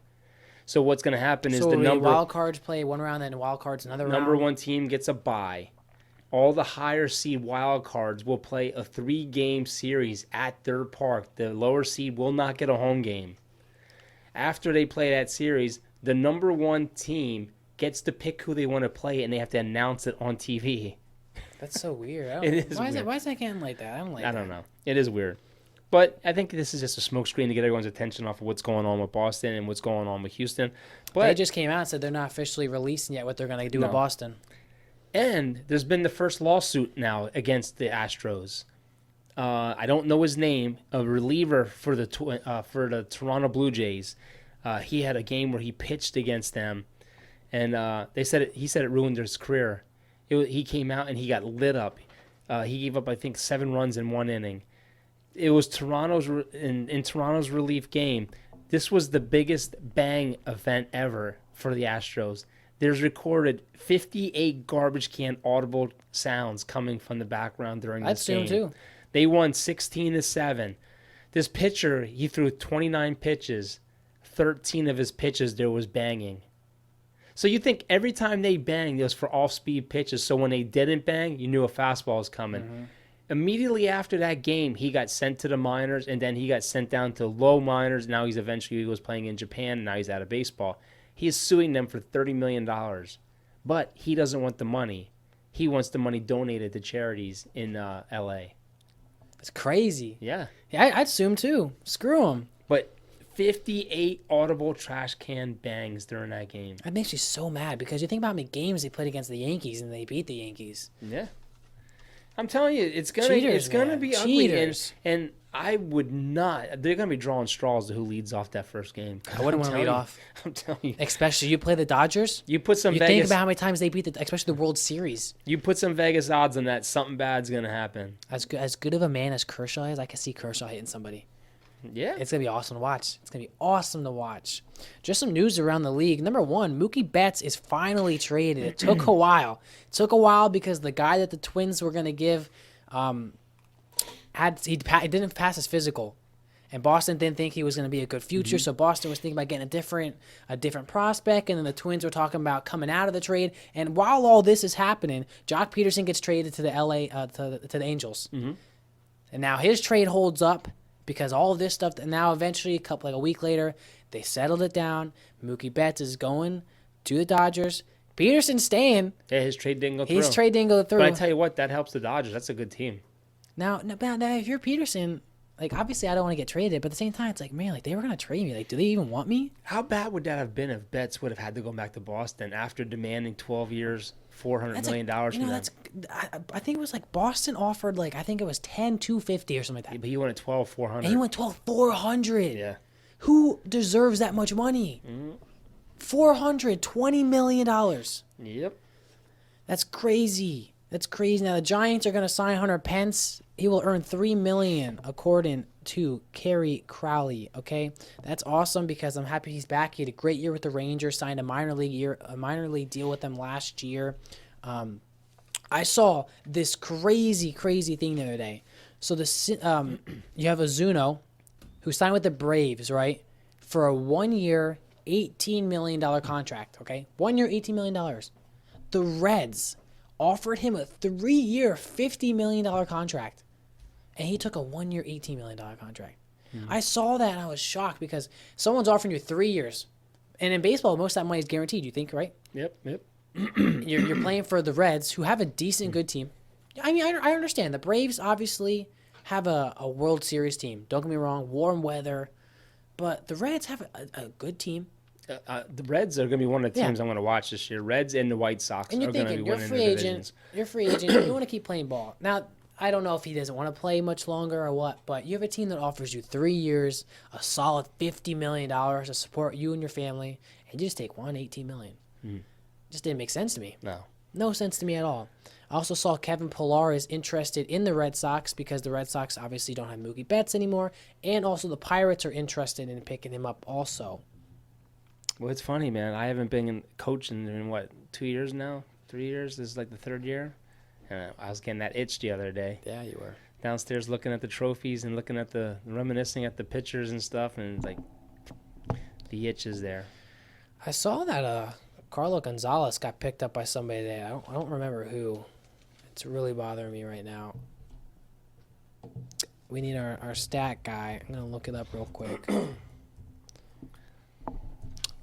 So what's going to happen is wild cards play one round, then wild cards another round. Number 1 team gets a bye. All the higher seed wild cards will play a 3-game series at their park. The lower seed will not get a home game. After they play that series, the number 1 team gets to pick who they want to play, and they have to announce it on TV. That's so weird. It is why weird. Why is that getting like that? I don't know. It is weird. But I think this is just a smokescreen to get everyone's attention off of what's going on with Boston and what's going on with Houston. But they just came out and said they're not officially releasing yet what they're going to do with Boston. And there's been the first lawsuit now against the Astros. I don't know his name, a reliever for the Toronto Blue Jays. He had a game where he pitched against them, and he said it ruined his career. He came out and he got lit up. He gave up, I think, 7 runs in 1 inning. It was in Toronto's relief game. This was the biggest bang event ever for the Astros. There's recorded 58 garbage can audible sounds coming from the background during this game. I'd assume too. They won 16-7. This pitcher, he threw 29 pitches. 13 of his pitches there was banging. So you think every time they banged, it was for off-speed pitches. So when they didn't bang, you knew a fastball was coming. Mm-hmm. Immediately after that game, he got sent to the minors, and then he got sent down to low minors. Now he was playing in Japan, and now he's out of baseball. He is suing them for $30 million. But he doesn't want the money. He wants the money donated to charities in L.A. It's crazy. Yeah. Yeah, I'd assume too. Screw him. But 58 audible trash can bangs during that game. That makes me so mad because you think about how many games they played against the Yankees and they beat the Yankees. Yeah. I'm telling you, it's gonna be ugly, and I would not. They're gonna be drawing straws to who leads off that first game. I wouldn't want to lead off. I'm telling you, especially you play the Dodgers. You put some. You think about how many times they beat especially the World Series. You put some Vegas odds on that. Something bad's gonna happen. As good of a man as Kershaw is, I can see Kershaw hitting somebody. Yeah. It's going to be awesome to watch. Just some news around the league. Number 1, Mookie Betts is finally traded. It took a while. Because the guy that the Twins were going to give he didn't pass his physical. And Boston didn't think he was going to be a good future, so Boston was thinking about getting a different prospect, and then the Twins were talking about coming out of the trade. And while all this is happening, Jock Peterson gets traded to the to the Angels. Mm-hmm. And now his trade holds up. Because all of this stuff, and now eventually, a week later, they settled it down. Mookie Betts is going to the Dodgers. Peterson's staying. Yeah, his trade didn't go through. But I tell you what, that helps the Dodgers. That's a good team. Now, if you're Peterson, obviously I don't want to get traded, but at the same time, it's man, they were going to trade me. Do they even want me? How bad would that have been if Betts would have had to go back to Boston after demanding 12 years, $400 million from them? I think it was Boston offered I think it was $10,250 or something like that. Yeah, but he wanted $12,400. And he went $12,400. Yeah. Who deserves that much money? Mm-hmm. $420 million. Yep. That's crazy. Now the Giants are going to sign Hunter Pence. He will earn $3 million, according to Kerry Crowley. Okay, that's awesome because I'm happy he's back. He had a great year with the Rangers. Signed a minor league deal with them last year. I saw this crazy thing the other day. So you have Ozuna, who signed with the Braves, right, for a 1-year, $18 million contract. Okay, 1 year, $18 million. The Reds offered him a 3-year, $50 million contract. And he took a 1-year, $18 million contract. I saw that and I was shocked because someone's offering you 3 years. And in baseball, most of that money is guaranteed, you think, right? Yep. You're playing for the Reds, who have a decent, good team. I mean, I understand. The Braves obviously have a World Series team. Don't get me wrong, warm weather. But the Reds have a good team. The Reds are going to be one of the teams I'm going to watch this year. Reds and the White Sox are going to be winning the divisions. You're free agent. You want to keep playing ball. Now, I don't know if he doesn't want to play much longer or what, but you have a team that offers you 3 years, a solid $50 million to support you and your family, and you just take $18 million. Just didn't make sense to me. No sense to me at all. I also saw Kevin Pillar is interested in the Red Sox because the Red Sox obviously don't have Mookie Betts anymore, and also the Pirates are interested in picking him up also. Well, it's funny, man. I haven't been coaching in, 2 years now? 3 years? This is the 3rd year. And I was getting that itch the other day. Yeah, you were. Downstairs looking at the trophies and reminiscing at the pictures and stuff, and the itch is there. I saw that Carlo Gonzalez got picked up by somebody today. I don't remember who. It's really bothering me right now. We need our stat guy. I'm going to look it up real quick.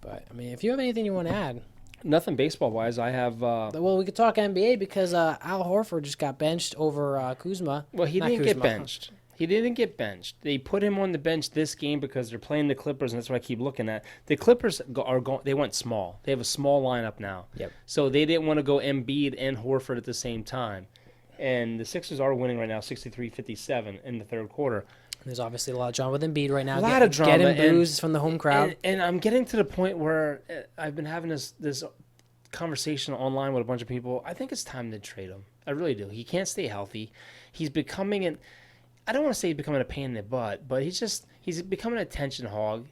But, I mean, if you have anything you want to add. Nothing baseball-wise. I have... Well, we could talk NBA because Al Horford just got benched over Kuzma. Well, he didn't get benched. He didn't get benched. They put him on the bench this game because they're playing the Clippers, and that's what I keep looking at. The Clippers they went small. They have a small lineup now. Yep. So they didn't want to go Embiid and Horford at the same time. And the Sixers are winning right now, 63-57 in the third quarter. There's obviously a lot of drama with Embiid right now. A lot of drama. Getting boos from the home crowd. And I'm getting to the point where I've been having this conversation online with a bunch of people. I think it's time to trade him. I really do. He can't stay healthy. He's becoming I don't want to say he's becoming a pain in the butt, but he's becoming an attention hog.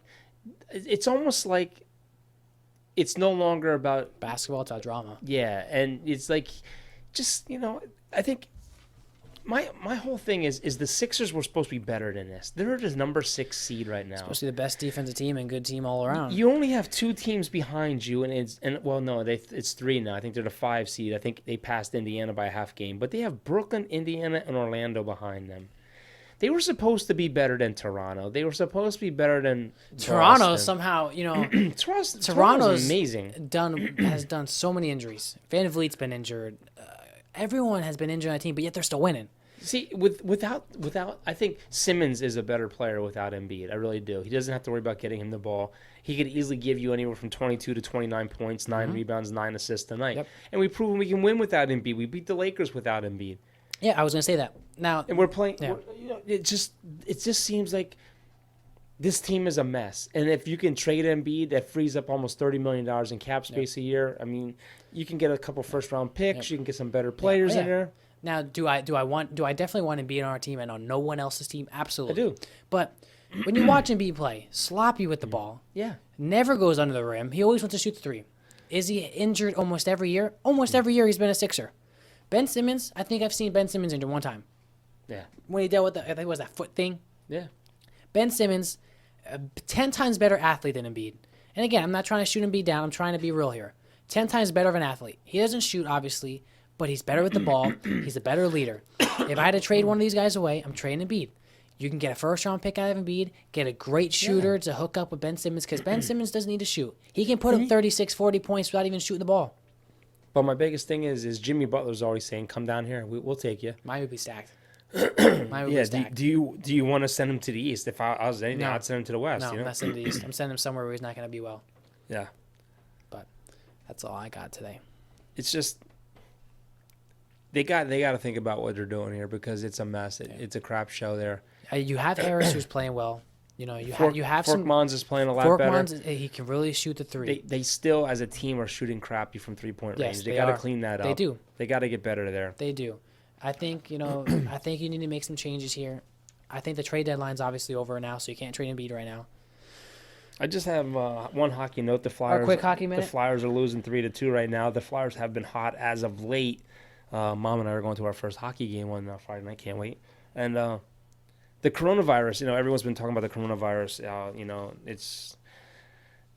It's almost like it's no longer about Basketball, it's about drama. Yeah, and it's like just, I think my whole thing is the Sixers were supposed to be better than this. They're the number 6 seed right now. Supposed to be the best defensive team and good team all around. You only have 2 teams behind you, and it's 3 now. I think they're the 5 seed. I think they passed Indiana by a half game, but they have Brooklyn, Indiana, and Orlando behind them. They were supposed to be better than Toronto. They were supposed to be better than Toronto. Boston. Somehow, Toronto's amazing. Has done so many injuries. Van Vliet's been injured. Everyone has been injured on that team, but yet they're still winning. See, without, I think Simmons is a better player without Embiid. I really do. He doesn't have to worry about getting him the ball. He could easily give you anywhere from 22 to 29 points, 9 rebounds, 9 assists a night. Yep. And we've proven we can win without Embiid. We beat the Lakers without Embiid. Yeah, I was going to say that. Now, And we're playing. Yeah. It just seems like this team is a mess. And if you can trade Embiid, that frees up almost $30 million in cap space a year. I mean, you can get a couple first-round picks. You can get some better players in there. Now, do I definitely want Embiid on our team and on no one else's team? Absolutely. I do. But when you watch Embiid play, sloppy with the ball, never goes under the rim. He always wants to shoot the 3. Is he injured almost every year? Almost every year he's been a Sixer. Ben Simmons, I think I've seen Ben Simmons injured one time. Yeah. When he dealt with I think it was that foot thing. Yeah. Ben Simmons, 10 times better athlete than Embiid. And again, I'm not trying to shoot Embiid down. I'm trying to be real here. 10 times better of an athlete. He doesn't shoot, obviously, but he's better with the ball. He's a better leader. If I had to trade one of these guys away, I'm trading Embiid. You can get a first-round pick out of Embiid, get a great shooter to hook up with Ben Simmons, because Ben Simmons doesn't need to shoot. He can put up 36, 40 points without even shooting the ball. But my biggest thing is Jimmy Butler's always saying, "Come down here, we'll take you." Mine would be stacked. Mine would be stacked. Do you want to send him to the East? If I was anything, I'd send him to the West. No, I'm not sending him to the East. I'm sending him somewhere where he's not going to be well. Yeah. But that's all I got today. It's just they got to think about what they're doing here, because it's a mess. It's a crap show there. You have Harris, who's playing well. You have some. Forkmans is playing a lot better. He can really shoot the 3. They still, as a team, are shooting crappy from 3-point range. They got to clean that up. They do. They got to get better there. They do. I think you need to make some changes here. I think the trade deadline's obviously over now, so you can't trade Embiid right now. I just have one hockey note. The Flyers. quick hockey minute. The Flyers are losing 3-2 right now. The Flyers have been hot as of late. Mom and I are going to our first hockey game on Friday night. Can't wait. And the coronavirus. Everyone's been talking about the coronavirus.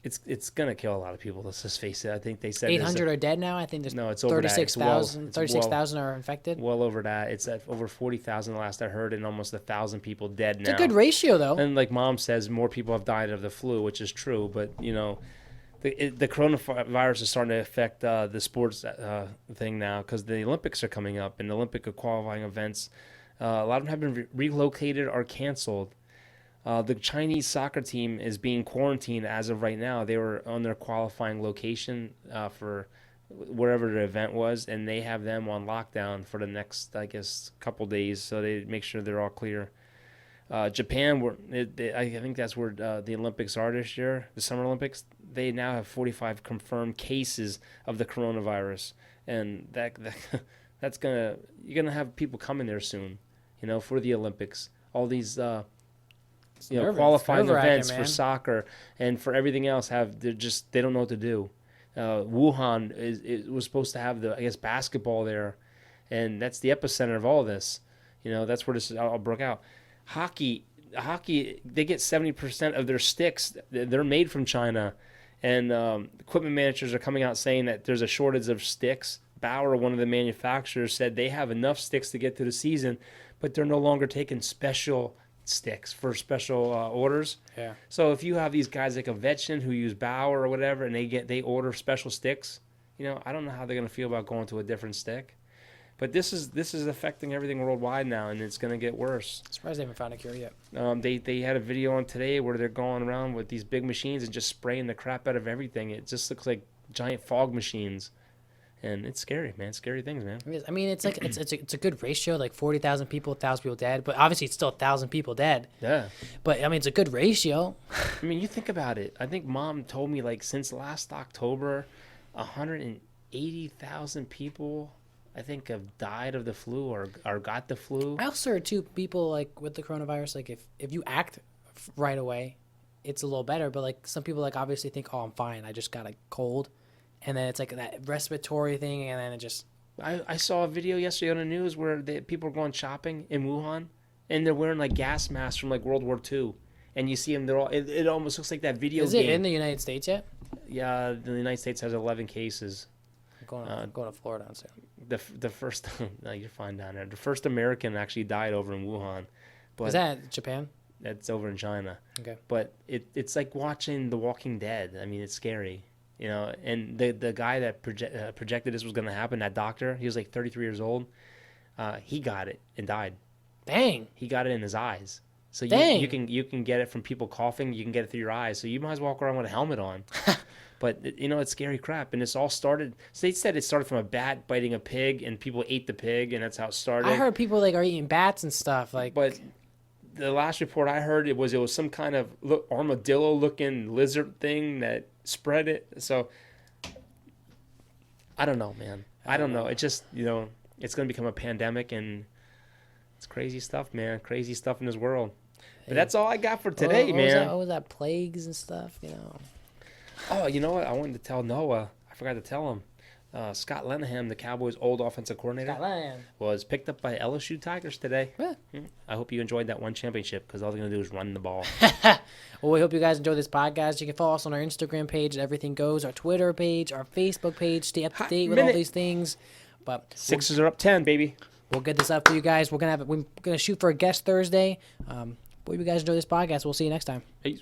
It's gonna kill a lot of people. Let's just face it. I think they said 800 are dead now. I think there's no, it's over 36,000. 36,000 are infected. Well over that. It's at over 40,000 the last I heard, and almost 1,000 people dead now. It's a good ratio, though. And like Mom says, more people have died of the flu, which is true. But the coronavirus is starting to affect the sports thing now, because the Olympics are coming up, and the Olympic qualifying events, a lot of them have been relocated or canceled. The Chinese soccer team is being quarantined as of right now. They were on their qualifying location for wherever the event was, and they have them on lockdown for the next, I guess, couple days, so they make sure they're all clear. Japan, I think that's where the Olympics are this year, the Summer Olympics. They now have 45 confirmed cases of the coronavirus, and that's you're gonna have people coming there soon, for the Olympics. All these qualifying events for soccer and for everything else they don't know what to do. Wuhan was supposed to have the basketball there, and that's the epicenter of all this. That's where this all broke out. Hockey, they get 70% of their sticks. They're made from China, and equipment managers are coming out saying that there's a shortage of sticks. Bauer, one of the manufacturers, said they have enough sticks to get through the season, but they're no longer taking special sticks for special orders. Yeah. So if you have these guys like Ovechkin who use Bauer or whatever, and they order special sticks, I don't know how they're going to feel about going to a different stick. But this is affecting everything worldwide now, and it's going to get worse. Surprised they haven't found a cure yet. They had a video on today where they're going around with these big machines and just spraying the crap out of everything. It just looks like giant fog machines. And it's scary, man. Scary things, man. It is. I mean, it's like it's a good ratio, like 40,000 people, 1,000 people dead. But obviously, it's still 1,000 people dead. Yeah. But I mean, it's a good ratio. I mean, you think about it. I think Mom told me like since last October, 180,000 people, I think, have died of the flu or got the flu. I also heard too, people like with the coronavirus, like if you act right away, it's a little better. But like some people like obviously think, oh, I'm fine, I just got a cold, and then it's like that respiratory thing, and then it just. I saw a video yesterday on the news where people are going shopping in Wuhan, and they're wearing like gas masks from like World War II, and you see them. They're all. It almost looks like that video. Is it in the United States yet? Yeah, the United States has 11 cases. I'm going to Florida soon. The first, no, you're fine down there. The first American actually died over in Wuhan. But is that Japan? That's over in China. Okay. But it's like watching The Walking Dead. I mean, it's scary, you know. And the guy that projected this was going to happen, that doctor, he was like 33 years old. He got it and died. Dang. He got it in his eyes. So Dang. you can get it from people coughing. You can get it through your eyes. So you might as well walk around with a helmet on. But, you know, it's scary crap. And it's all started. So they said it started from a bat biting a pig, and people ate the pig, and that's how it started. I heard people like are eating bats and stuff. Like, but the last report I heard, it was some kind of armadillo-looking lizard thing that spread it. So I don't know, man. I don't know. It just, you know, it's going to become a pandemic, and it's crazy stuff, man. Crazy stuff in this world. But that's all I got for today, man. What was that? Plagues and stuff, you know. Oh, you know what? I wanted to tell Noah. I forgot to tell him. Scott Linehan, the Cowboys' old offensive coordinator, was picked up by LSU Tigers today. Yeah. I hope you enjoyed that one championship, because all they're going to do is run the ball. Well, we hope you guys enjoy this podcast. You can follow us on our Instagram page, Everything Goes, our Twitter page, our Facebook page. Stay up to date with all these things. But Sixers are up 10, baby. We'll get this up for you guys. We're gonna shoot for a guest Thursday. Hope you guys enjoy this podcast. We'll see you next time. Peace.